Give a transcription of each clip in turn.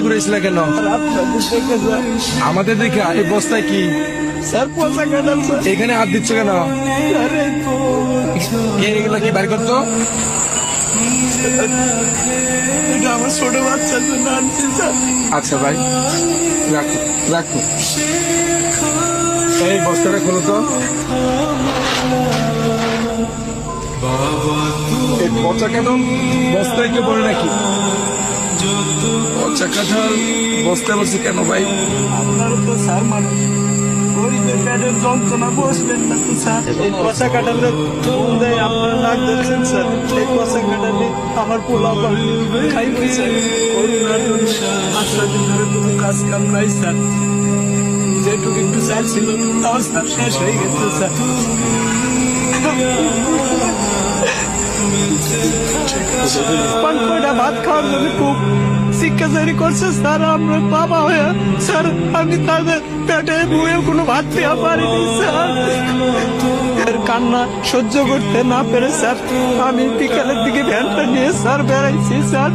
ঘুরেছিল কেন? আমাদের দেখে এই বস্তায় কি স্যার পচা কাঁঠাল স্যার। এখানে হাত দিচ্ছ কেন? এগুলো কি বাইর করতো? এটা আমার ছোট বাচ্চার জন্য আনছি স্যার। আচ্ছা ভাই, রাখো রাখো। এই বস্তাটা খোলো তো। এই পচা কাঁঠাল বস্তায় কেউ বলে নাকি? পচা কাঁঠাল বস্তায় বসে কেন ভাই? আপনার তো স্যার মানে গরিবের পেটের যন্ত্রণা বসবেন না তো স্যার। এই পচা কাঁঠালের ফুল দেয় আপনারা নাক ধরছেন স্যার। এই পচা কাঁঠালে আমার পোলা খাই হয়েছে করোনার জন্য 5 দিন ধরে কোনো কাজ কাম নাই স্যার। যেটুকু একটু স্যার ছিল তাও স্যার শেষ হয়ে গেছে স্যার। কয়টা ভাত খাওয়ার জন্য খুব শিক্ষাচারী করছে স্যার। আমরা বাবা হয়ে স্যার আমি তাদের পেটে বয়ে কোনো ভাত দেওয়া পারিনি স্যার। এর কান্না সহ্য করতে না পেরে স্যার আমি বিকালের দিকে ভ্যানটা নিয়ে স্যার বেড়াইছি স্যার।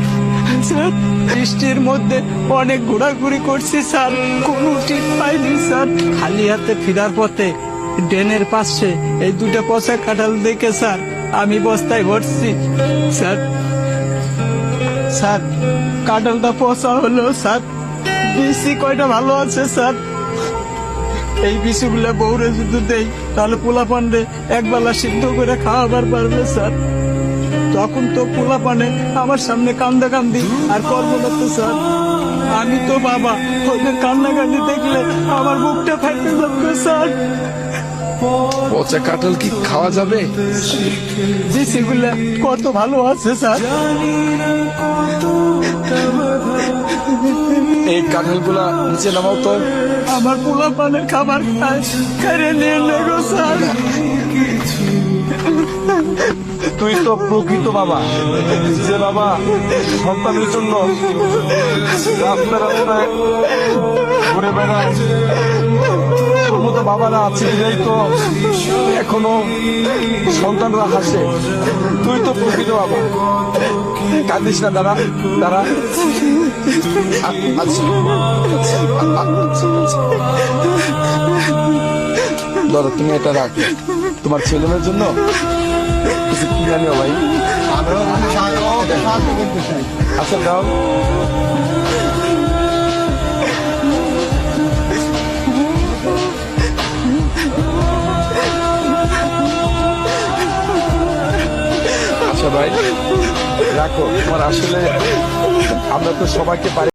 স্যার বৃষ্টির মধ্যে অনেক ঘোরাঘুরি করছি স্যার, কোনো ঠিক পাইনি স্যার। খালি হাতে ফেরার পথে ড্রেনের পাশে এই দুটো পচা কাঁঠাল দেখে স্যার আমি বস্তায় ভরছি স্যার। স্যার কাঁঠালটা পচা হলো স্যার, বিসি কয়টা ভালো আছে স্যার। এই বিসিগুলা বউরে যদি দেই তাহলে পোলা পান্ডে একবেলা সিদ্ধ করে খাওয়াবার পারবে স্যার। তখন তো পোলা পানে আমার সামনে কান্দা কান্দি আর করবো না তো স্যার। আমি তো বাবা, ওদের কান্না কান্দি দেখলে আমার বুকটা ফাইটে যাবে স্যার। পচা কাঁঠাল কি খাওয়া যাবে? বিসিগুলা কত ভালো আছে স্যার। এই কাঁঠালগুলা নিচে নামাও তো। আমার পোলা পানের খাবার খায় খেয়ে নিয়ে নেগো স্যার। তুই তো প্রকৃত বাবা, যে বাবা সন্তানের জন্য রাস্তা রাস্তায় ঘুরে বেড়ায়। তোর মতো বাবারা আছে বিধাই তো এখনো সন্তানরা হাসে। তুই তো প্রকৃত বাবা, কাঁদিস না। দাঁড়া দাঁড়া। ধরো তুমি এটা রাখ, তোমার ছেলেমেয়ের জন্য কিছু কিনে নিও ভাই। আচ্ছা দাও। আচ্ছা ভাই রাখো। তোমার আসলে আমরা তো সবাইকে